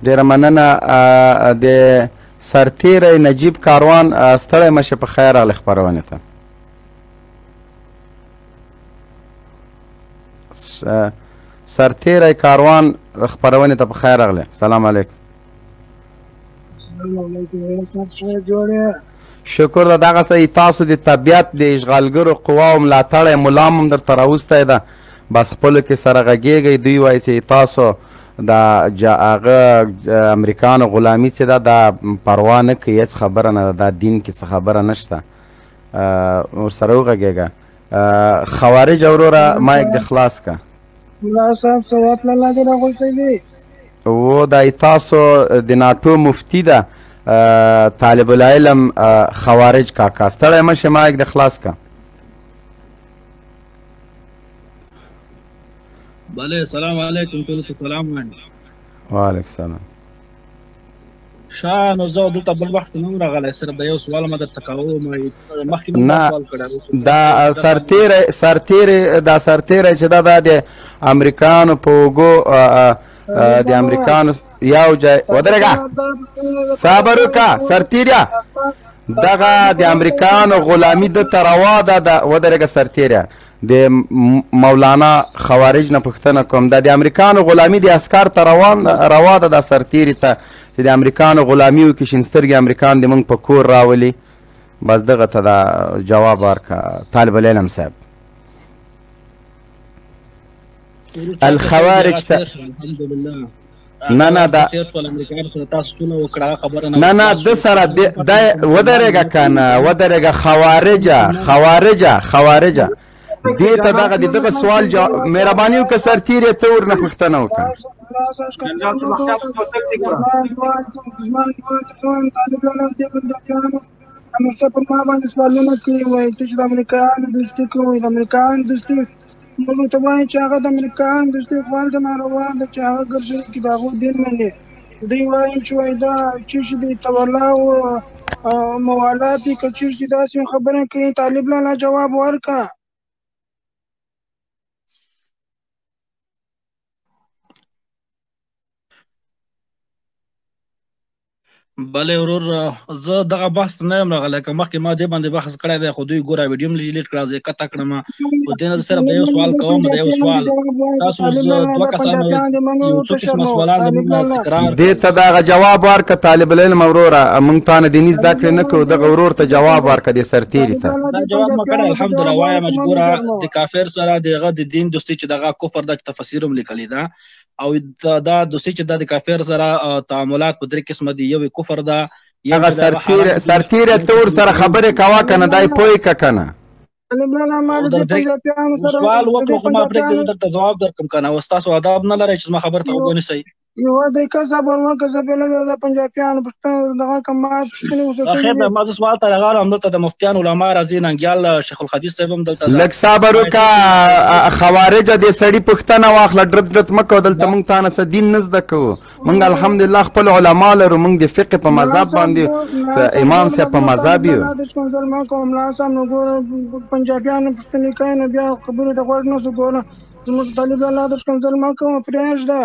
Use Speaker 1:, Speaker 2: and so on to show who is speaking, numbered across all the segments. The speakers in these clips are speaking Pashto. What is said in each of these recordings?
Speaker 1: ډېره مننه. د سرتیری نجیب کاروان ستړی مشه، په خیر راغلی خپرونې ته. سرتیری کاروان خپرونې ته په خیر راغلی. سلام علیکم. شکر ده. دغسې تاسو د طبیعت د اشغالګرو قواو ملاتړی ملام هم درته راوستی ده، بس خپلو کې سره غږېږئ. دوی وایي چې تاسو د هغه امریکانو غلامي چې ده دا پروا نه کوي، هېڅ خبره نه ده، دا دین کې څه خبره نشته. ورسره وغږېږه. خوارج وروره مایک دې خلاص که.
Speaker 2: ملا صاحب سوات لاله دې راغوستی دی.
Speaker 1: و دا تاسو د ناټو مفتی ده طالب العلم خوارج کاکا. ستړی مه شې، مایک دې خلاص که.
Speaker 3: بله سلام علیکم ټولو ته سلام وایم.
Speaker 1: وعلیکم سلام.
Speaker 3: ښه نو زه دلته بل وخت نه وم راغلی، صرف د یو سوال مې درته کوم. مخکې مې دا سوال کړی
Speaker 1: دا سرتیری چې دا د امریکانو په اوږو د امریکانو یو ځای ودرېږه، صبر وکړه سرتیریه، دغه د امریکانو غلامي دته روا ده. ودرېږه سرتیریه. د مولانا خوارج نه پوښتنه کوم، دا د امریکانو غلامي د عسکر ته روا ده، دا سرتیري ته چې د امریکانو غلامي وکړي، شین سترګې امریکان د موږ په کور راولي. بس دغه ته دا جواب ورکړه طالب العلم صاحب. الخوارج ته نه نه دا نه نه د سره ودرېږه که نه ودرېږه. خوارجه دې ته دغه د دغه سوال مهرباني وکړه سرتیری ته ورنه پوښتنه وکړه.
Speaker 2: همیشه پر ما باندې سوالونه کوي، وایي ته چې د امریکایانو دوستي کوئ، د امریکایانو دوستي موږ ورته وایو چې هغه د امریکایانو دوستي خالصه ناروا ده چې هغه ګرځوي چې د هغوی دین مني. دوی وایي چې وایي دا چیرې د تولا او موالات دي، که چیرې داسې خبره کوي طالب لاله جواب ورکړه.
Speaker 3: بله ورور زه دغه بحث ته نه یم راغلی، که مخکې ما دې باندې بحث کړی دی خو دوی ګوره ویډیو هم ډیلیټ کړه، زه یې قطع کړم. خو دې نه زه صرف د یو سوال کوم، د یو سوال تاسو دوه کسانو یو څو قسمه سوالان زموږ نه تکرار
Speaker 1: دې ته دغه جواب ورکړه طالب العلم وروره. موږ تا نه دیني زده کړې نه کوو، دغه ورور ته جواب ورکړه دې سرتیري ته.
Speaker 3: دا جواب مې کړی الحمدلله. وایم مجبوره د کافر سره د هغه د دین دوستي چې دغه کفر ده چې تفسیر هم لیکلې ده، او دا دوستي چې د کافر سره تعاملات په درې قسمه دي. یو کفر ده،
Speaker 1: هغه سرتیری ته ورسره خبرې کوه که نه، دی پوه که که نه.
Speaker 3: سوال وکړو خو ما پرېږدې زه درته ځواب درکړم که نه، اوس تاسو اداب نه لرئ چې زما خبرې ته غوږ ونیسئ.
Speaker 2: یوه دقیقه صبر وکړه، زه بېله د پنجابیانو پوښتنه دغه کړم، ما پوښتنې ورته کړي
Speaker 3: خیر ده. ما زه سوال ته راغلم، دلته د مفتیان علما راځي، ننګیال شیخ الحدیث صاحب هم دلته.
Speaker 1: لږ صبر وکړه خوارجه دې سړي پوښتنه واخله، ډرت ډرت مه کوه. دلته موږ تا نه څه دین نه زده کوو، موږ الحمدلله خپل علما لرو، موږ د فقه په مذهب باندې امام صاحب په مذهب یو.
Speaker 2: ملا صاحب نو ګوره پنجابیانو پوښتنې کوي نو بیا خبرې ته غوږ نه شو ګوره. زموږ طالب لاله د ښکنځل مه کوه، پرېږده.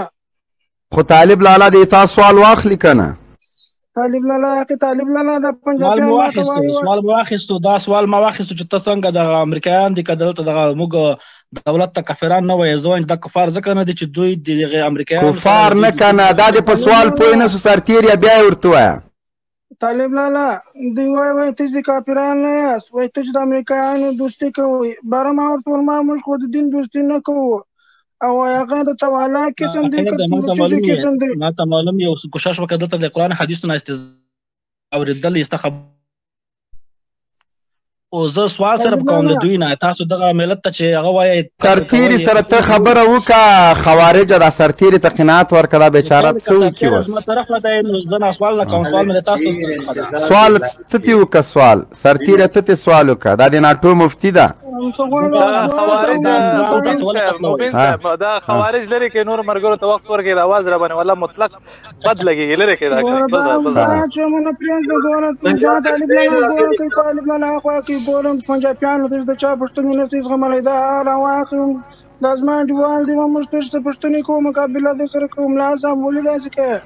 Speaker 1: خو طالب لاله دې تا سوال واخلي که نه؟
Speaker 2: طالب لاله طالب لاله د پنجابیانو
Speaker 3: سوال مې واخیستو. دا سوال ما واخیستو چې ته څنګه دغه امریکایان دي که دلته دغه موږ دولت ته کافران نه وایي. زه وایم دا کفار ځکه نه دي چې دوی دغه امریکایانو
Speaker 1: کفار نه که نه، دا دې په سوال پوه نه سو سرتیریه، بیا یې ورته ووایه.
Speaker 2: طالب لاله دوی وایي ته چې کافران نه یاست، وایي ته چې د امریکایانو دوستي کوئ. باره ما ورته وویل ما موږ خو د دین دوستي نه کوو، او هغه د توالا قسم دی که څه قسم دی.
Speaker 3: ما ته معلوم یو کوشش وکړه دلته د قرآن حدیثو نه اورېدل ایسته خبر. او زه سوال صرف کوم له دوی نه، تاسو دغه ملت ته چې هغه وایي
Speaker 1: سرتیري سره ته خبره وکړه، خوارجه دا سرتیري ته قناعت ورکړه، دا بیچاره څه وکړي اوس؟
Speaker 3: زما طرف نه دی نو زه نه سوال نه کوم، سوال مې د تاسو
Speaker 1: سوال ته دې وکړه، سوال سرتیری ته دې سوال وکړه. دا د ناټو مفتي ده.
Speaker 4: دا خوارج لري کې نور مرګرو ته وخت ورکړي، د اواز را باندې والله مطلق بد لګي لري کې دا
Speaker 2: پنجابیانو ته د چا پوښتنې نه شي زغملی، دا راواخلم دا زما انډیوال دی، موږ تاسو ته پوښتنې کوو، مقابله دې سره کوو. ملا صاحب ولې داسې کوې؟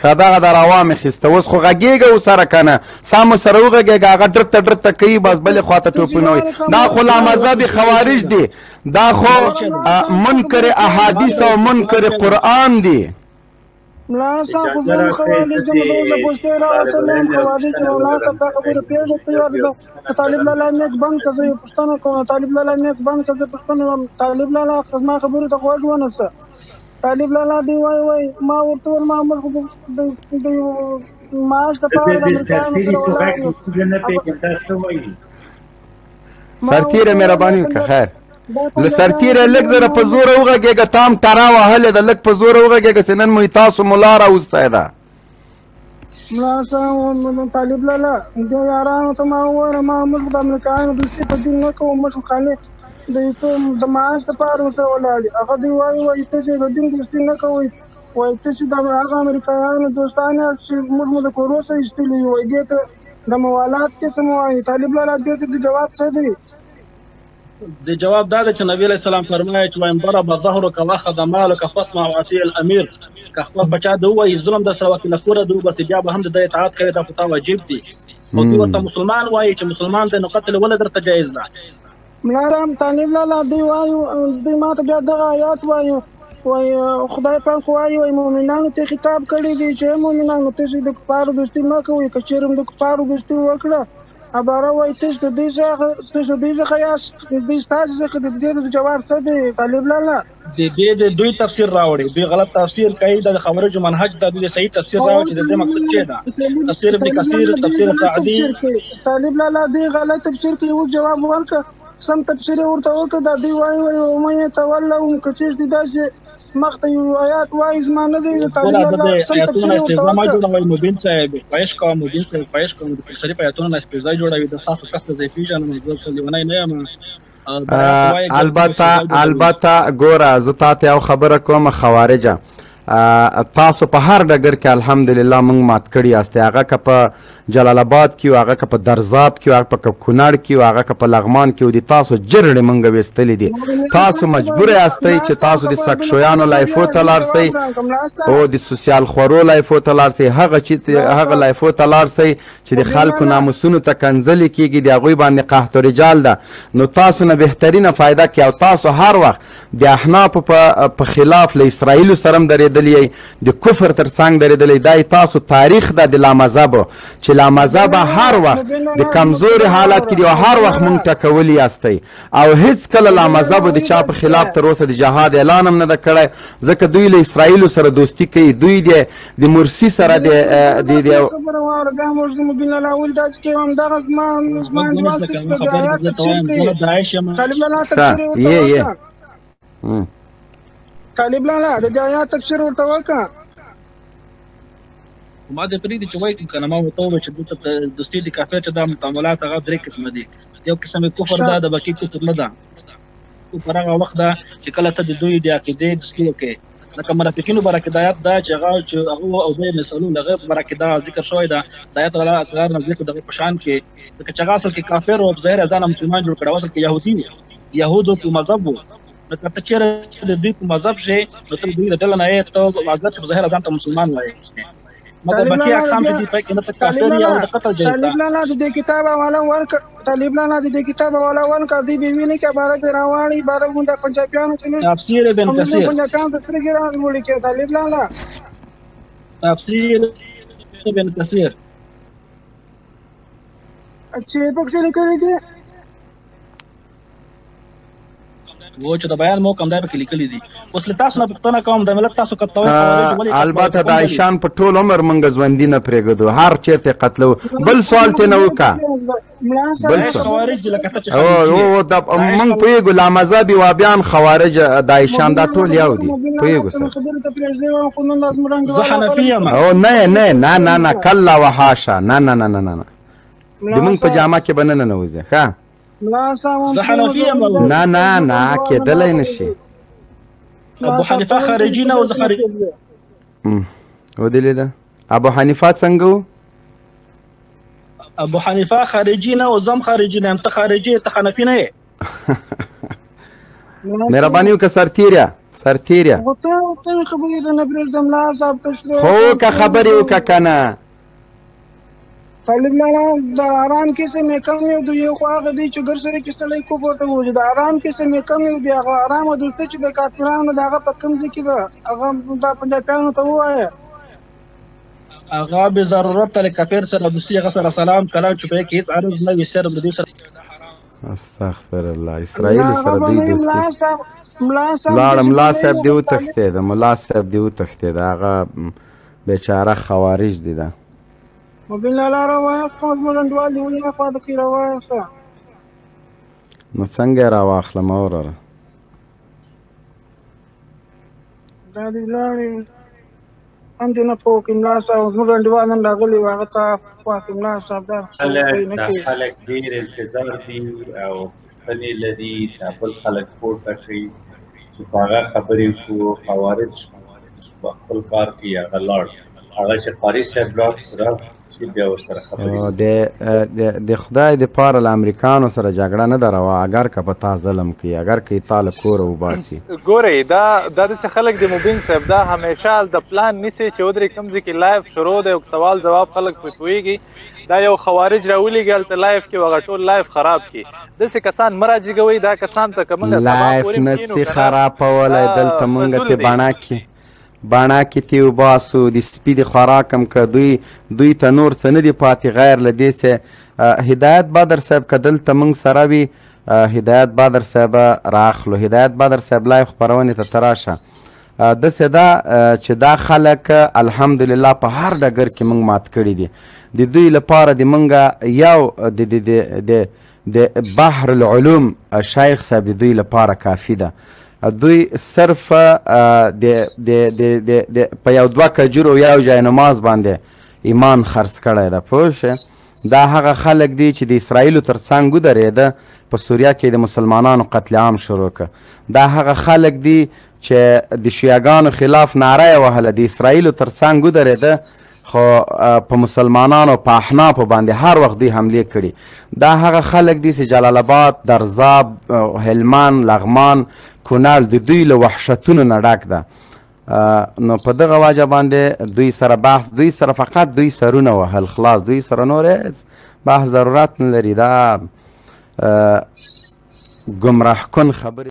Speaker 1: ښه دغه د روا مې خیسته، اوس خو غږېږه ورسره که نه سم ورسره وغږېږه، هغه ډرته ډرته کوي بس بلې خوا ته ټوپونه وایي. دا خو لامذهبي خوارج دي، دا خو منکر احادیث او منکر قرآن دي.
Speaker 2: ملا صاحب خو زه خوارج یم، زه اوس د پوستې راوتلی یم، خوارج یم. ملا صاحب دا خبره پرېږده، ته یاد ده طالب لالا نیک بند که، زه یې پوښتنه کوم. طالب لالا نیک بند که، زه پوښتنه کوم. طالب لالا زما خبرو ته غوږ ونیسه. طالب لالا دی وایي ما ورته وویل ما موږ د معاش دپاره د امریکایانو سره ولاړ یو.
Speaker 1: سرتیره مهرباني وکړه. خیر له سرتیره لږ زره په زوره وغږېږه، تا هم ټرا وهلې ده، لږ په زوره وغږېږه چې نن مو تاسو ملا راوستی ده.
Speaker 2: ملا صاحب طالب لالا دې یارانو ته ما وویل ما موږ د امریکایانو دوستي په دین نه کوو، موږ خالي د معاش دپاره ورسره ولاړ یو. هغه دوی وایي تاسې د دین دوستي نه کوئ، وایي تاسې د هغه امریکایانو دوستان یاست چې موږ مو د کورو څخه ایستلي یو، وایي دې ته د موالات قسم وایي. طالب لالا دې ته د جواب څه دی؟
Speaker 3: د جواب دا دی چې نبی علیه السلام فرمایي چې وان ضرب ظهرک واخذ مالک فاسمع واطیع الامیر، که خپل بچا د ووایي ظلم در سره وکړي نفوره د وباسي بیا به هم د ده اطاعت کوي، دا خو تا واجب دي. او دوی ورته مسلمان وایي چې مسلمان دی نو قتل ولې درته جایز ده؟
Speaker 2: ملا رحم طالب لالا دوی وایو، دوی ما ته بیا دغه آیات وایو، وایي خدای پاک وایي وایي مؤمنانو ته خطاب کړی دی چې مؤمنانو تاسې د کفارو دوستي مه کوئ، که چېرې د کفارو دوستي وکړه عباره وایي تاسې د دوی څخه یاست، دوی ستاسې څخه د دې جواب څه دی طالب لالا؟
Speaker 3: د دې د دوی تفسیر راوړي، دوی غلط تفسیر کوي، د خبرجو منهج د دوی صحیح تفسیر راوړي چې د دې مقصد څه ده. تفسیر ابن کثیر، تفسیر سعدي.
Speaker 2: طالب لالا دوی غلط تفسیر کوي، اوس جواب ورکړه، سم تفسیر یې ورته وکړه. دا دوی وایي ومن یتولهم که چېرې دې داسې مخ ته یو آیات وایي زما نه دی. طالب لالا سم تفسیر یې ورته وکړه.
Speaker 3: مبین صاحب خواهش کوم، مبین صاحب خواهش کوم د شریف آیاتونو نه استفاده جوړوي، د تاسو کس ته ځای پیژنم، زه لیونی نه یم.
Speaker 1: البته ګوره زه تا ته یو خبره کوم خوارجه، تاسو په هر ډګر کې الحمدلله موږ مات کړي یاستئ، هغه که په جلال آباد کې وو، هغه که په درزاب کې وو، هغه که په کونړ کې وو، هغه که په لغمان کې وو، د تاسو جرړې موږ ویستلې دي. تاسو مجبور یاستئ چې تاسو د سګشویانو لایفو ته لاړ شئ او د سوسیال خورو لایفو ته لاړ شئ، هغه لایفو ته لاړ شئ چې د خلکو ناموسونو ته کنځلې کېږي، د هغوی باندې قحط و رجال ده. نو تاسو نه بهترینه فایده کې او تاسو هر وخت د احنافو په خلاف له اسرائیلو سره هم درېدلي یئ، د کفر تر څنګ درېدلی. دا تاسو تاریخ ده د لامذهبو چې لامذهبه هر وخت د کمزوري حالت کې دی او هر وخت مونږ ټکولي یاستئ او هیڅ کله لامذهبو د چا په خلاف تر اوسه د جهاد اعلان هم نه ده کړی، ځکه دوی له اسرائیلو سره دوستي کوي، دوی د مرسي سره د
Speaker 2: طالب لالا د دې آیات تفسیر ورته وکړه.
Speaker 3: ما دې پرېږدي چې وایي که نه ما ورته وویل چې دوی ته دوستي د کافر چې دا تعاملات هغه درې قسمه دي. یو قسم یې کفر ده، د باقي کفر نه ده. کفر هغه وخت ده چې کله ته د دوی د عقیدې دوستي وکړې، لکه منافقینو باره کې د آیات ده چې هغه او دوی مثالون هغه باره کې دا ذکر شوی ده، د آیات الله نه ذکر دغه په شان کې، لکه چې هغه اصل کې کافر او ظاهر ځان مسلمان جوړ کړی، اصل کې یهودي وو، یهودو په مذهب وو. نو که ته چېرې د دوی په مذهب شې نو ته د دوی د ډله نه یې، ته اګر چې په ظاهره ځان ته مسلمان وایې، مګر باقي اقسام چې دي پکې نه ته کافر یا د قتل جایز ده.
Speaker 2: طالب لالا د دې کتاب حواله ورکړه، طالب لالا د دې کتاب حواله ورکړه، دوی به ویني که باره کې راواړي، باره مونږ د پنجابیانو چې
Speaker 3: تفسیر ابن کثیر،
Speaker 2: پنجابیانو ته سترګې راوړي کې طالب لالا
Speaker 3: تفسیر ابن کثیر
Speaker 2: چې پکې لیکلي دي
Speaker 3: و چې د بیان مو کم دی پکې لیکلي دي. اوس له تاسو نه پوښتنه کوم د ملت تاسو کتوي
Speaker 1: البته د عایشان په ټول عمر موږ ژوندي نه پرېږدو، هر چېرته قتلو. بل سوال ته نه وکړه، موږ پوهېږو لامذهبي وابیان خوارج د عایشان دا ټول یو دي، پوهېږو سر.
Speaker 3: زه حنفي یم.
Speaker 1: او نه کله وحاشه، نه د موږ په جامه کې به نه ننوځي. ښه
Speaker 3: زه حنفي یم.
Speaker 1: نه کېدلی نه شي.
Speaker 3: ابو حنیفه خارجي نه و، زه خارجي.
Speaker 1: ودلیده ابو حنیفه څنګه و؟
Speaker 3: ابو حنیفه خارجي نه و، زم خارجي نه یم. ته خارجي، ته حنفي نه یې.
Speaker 1: مهرباني وکړه سرتیریا
Speaker 2: خو ته خبرې ته نه پرېږدم ملا صاحب تشریح
Speaker 1: خو که خبرې وکړه که نه
Speaker 2: طالب لالا د آرام کیسه مې کم یو د یو خو هغه دی چې ګر سره چې سړی کفر ته وځي د آرام کیسه مې کم یو دی هغه آرامه دوسته چې د کافرانو د هغه په کوم ځای کې ده هغه دا پنجابیانو ته ووایه
Speaker 3: هغه به ضرورت له کافر سره دوستي هغه سره سلام کلام چې په کې هیڅ عرض نه وي صرف د دوی سره
Speaker 1: استغفر الله اسرائیل سره دوی دوستي لاړ ملا صاحب دی وتښتېد ملا صاحب دی وتښتېد هغه بیچاره خوارج دي ده
Speaker 2: مبین لالا راوایه خو زموږ انډوال دي ولې خوا د کې راوایه ښه
Speaker 1: نو څنګه یې راواخلم وروره
Speaker 2: دا دې ولاړې هم دې نه پوه کړي ملا صاحب زموږ انډیوال نن راغلي وو هغه ته خوا کړي ملا صاحب دا
Speaker 5: خلک ډېر انتظار دي او خپلې لري دا بل خلک پورته کوي چې په هغه خبرې وکړو خوارج په خپل کار کې هغه لاړ هغه چې قاري صاحب لاړ چې بیا ورسره خبرې
Speaker 1: د خدای دپاره له امریکانو سره جګړه نه ده روا اگر که په تا ظلم کوي اگر که یې تا له کوره وباسي
Speaker 4: ګورئ دا داسې خلک د مبین صاحب دا همیشه د پلان نیسي چې ودرې کوم ځای کې لایف شروع دی او سوال جواب خلک پرې پوهېږي دا یو خوارج راولېږي هلته لایف کې هغه ټول لایف خراب کړي داسې کسان مه راجګوئ دا کسان ته که موږ
Speaker 1: لایف نسي خرابولی دلته موږ تې باڼه کې تې وباسو د سپي د خوراک هم که دوی ته نور څه نه دي پاتې غیر له دې څه هدایت بادر صاحب که دلته موږ سره وي هدایت بادر صاحب راخلو هدایت بادر صاحب لایف خپرونې ته ته راشه داسې ده چې دا خلک الحمدلله په هر ډګر کې موږ مات کړي دي د دوی لپاره د موږ یو د بحر العلوم شیخ صاحب د دوی لپاره کافي ده دوی صرف په یو دوه کجورو یو جای نماز باندې ایمان خرڅ کړی ده پوه شې دا هغه خلک دي چې د اسرائیلو تر څنګ ودرېده په سوریه کې د مسلمانانو قتل عام شروع کړه دا هغه خلک دي چې د شیعګانو خلاف ناره یې وهله د اسرائیلو تر څنګ ودرېده خو په مسلمانانو په احنافو باندې هر وخت دوی حملې کړي دا هغه خلک دي چې جلال آباد درزاب هلمند لغمان کونړ د دوی له وحشتونو نه ډک ده نو په دغه وجه باندې دوی سره بحث دوی سره فقط دوی سرونه وهل خلاص دوی سره نور هېڅ بحث ضرورت نه لري دا ګمراه کن خبرې